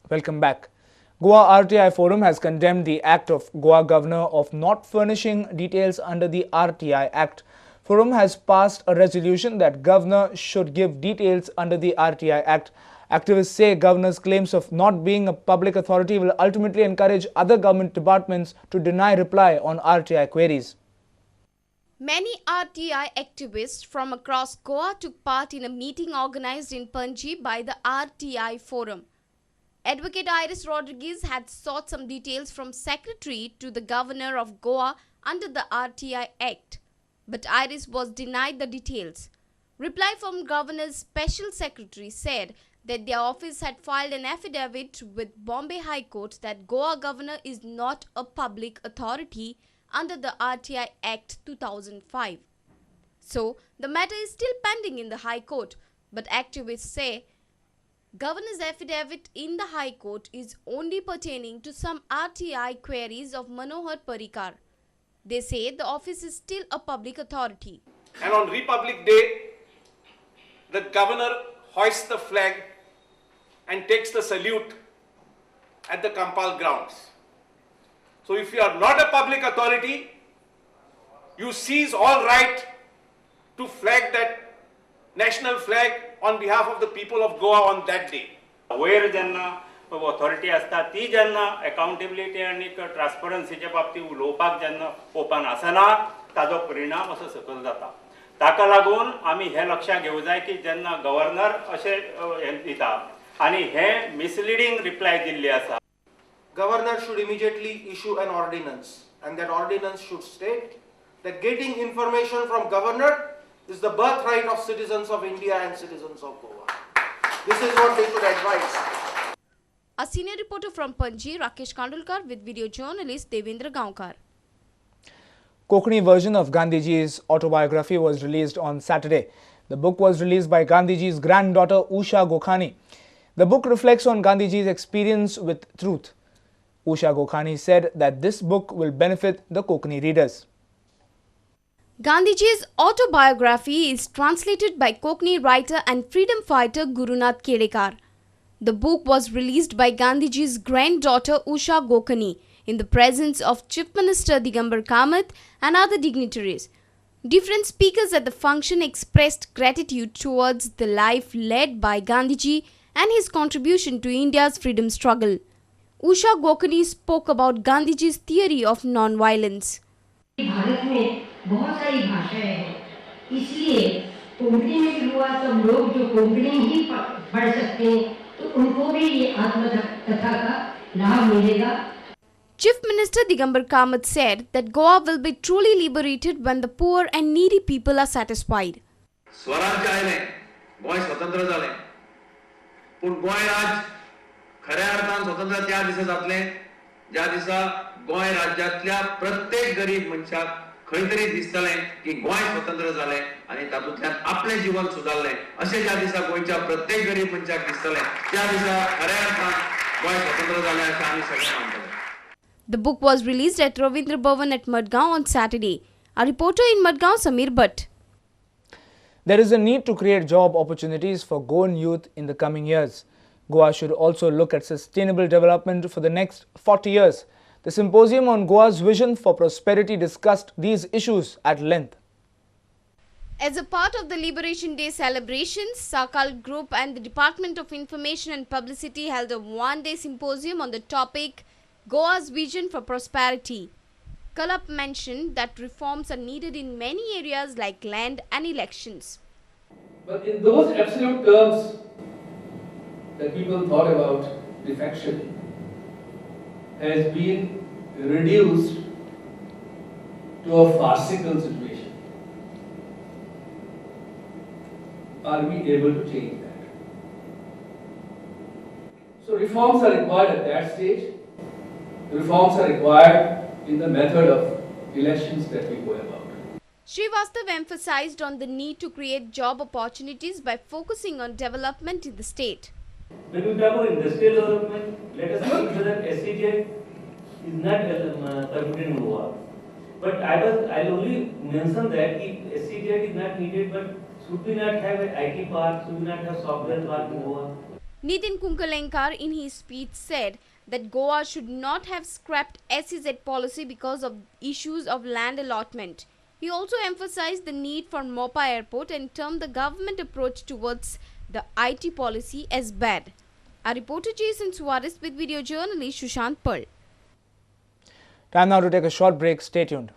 Welcome back. Goa RTI Forum has condemned the act of Goa Governor of not furnishing details under the RTI Act. Forum has passed a resolution that Governor should give details under the RTI Act. Activists say Governor's claims of not being a public authority will ultimately encourage other government departments to deny reply on RTI queries. Many RTI activists from across Goa took part in a meeting organized in Panji by the RTI Forum. Advocate Iris Rodriguez had sought some details from Secretary to the Governor of Goa under the RTI Act, but Iris was denied the details. Reply from Governor's Special Secretary said that their office had filed an affidavit with Bombay High Court that Goa Governor is not a public authority under the RTI Act 2005. So, the matter is still pending in the High Court, but activists say Governor's affidavit in the High Court is only pertaining to some RTI queries of Manohar Parrikar. They say the office is still a public authority. And on Republic Day, the governor hoists the flag and takes the salute at the Kampal grounds. So if you are not a public authority, you seize all right to flag that national flag on behalf of the people of Goa on that day. वयर जेन्ना authority आसता ती जेन्ना accountability आनी ट्रान्सपरन्सीच्या बाबतींत उलोवपाक जेन्ना open आसना ताजो परिणाम असो सकयल जाता. ताका लागून आमी हे लक्षात घेवं जाय की जेन्ना गव्हर्नर अशें हें दिता आनी हे मिसलिडिंग रिप्लाय दिल्ली आसा. Governor should immediately issue an ordinance, and that ordinance should state that getting information from governor is the birthright of citizens of India and citizens of Goa. This is what they should advise. A senior reporter from Panji, Rakesh Kandulkar, with video journalist Devendra Gaonkar. Konkani version of Gandhiji's autobiography was released on Saturday. The book was released by Gandhiji's granddaughter Usha Gokhani. The book reflects on Gandhiji's experience with truth. Usha Gokhani said that this book will benefit the Konkani readers. Gandhiji's autobiography is translated by Konkani writer and freedom fighter Gurunath Kedekar. The book was released by Gandhiji's granddaughter Usha Gokhani in the presence of Chief Minister Digambar Kamath and other dignitaries. Different speakers at the function expressed gratitude towards the life led by Gandhiji and his contribution to India's freedom struggle. Usha Gokhani spoke about Gandhiji's theory of non-violence. Bharat में बहुत सारी भाषाएं हैं, इसलिए कोंकणी में भी हुआ सब लोग जो कोंकणी ही पढ़ सकते हैं तो उनको भी ये आत्मकथा का लाभ मिलेगा. Chief Minister Digambar Kamath said that Goa will be truly liberated when the poor and needy people are satisfied. स्वराज्य आयले, गोंय स्वतंत्र जालें, पूण गोंय राज खऱ्या अर्थान स्वतंत्र त्या दिसा जातलें ज्या दिसा गोंय राज्यांतल्या प्रत्येक गरीब मनशाक खंय तरी दिसतलें की गोंय स्वतंत्र जालें आनी तातूंतल्यान आपलें जीवन सुदारलें अशें ज्या दिसा गोंयच्या प्रत्येक गरीब मनशाक दिसतलें त्या दिसा खऱ्या अर्थान गोंय स्वतंत्र जालें अशें आमी सगळे मानतले. The book was released at Ravindra Bhavan at Madgaon on Saturday. A reporter in Madgaon, Samir Bhatt. There is a need to create job opportunities for Goan youth in the coming years. Goa should also look at sustainable development for the next 40 years. The symposium on Goa's vision for prosperity discussed these issues at length. As a part of the Liberation Day celebrations, Sakal Group and the Department of Information and Publicity held a one-day symposium on the topic Goa's Vision for Prosperity. Kalap mentioned that reforms are needed in many areas like land and elections. But in those absolute terms that people thought about, defection has been reduced to a farcical situation. Are we able to change that? So reforms are required at that stage. Reforms are required in the method of elections that we go about. Srivastav emphasized on the need to create job opportunities by focusing on development in the state. When we talk about industrial development, let us consider that SEZ is not permitted in Goa. But I'll only mention that if SEZ is not needed, but should we not have an IT park, should we not have software park in Goa? Nitin Kunkalenkar in his speech said that Goa should not have scrapped SEZ policy because of issues of land allotment. He also emphasized the need for Mopa Airport and termed the government approach towards the IT policy as bad. Our reporter Jason Suarez with video journalist Sushant Pearl. Time now to take a short break. Stay tuned.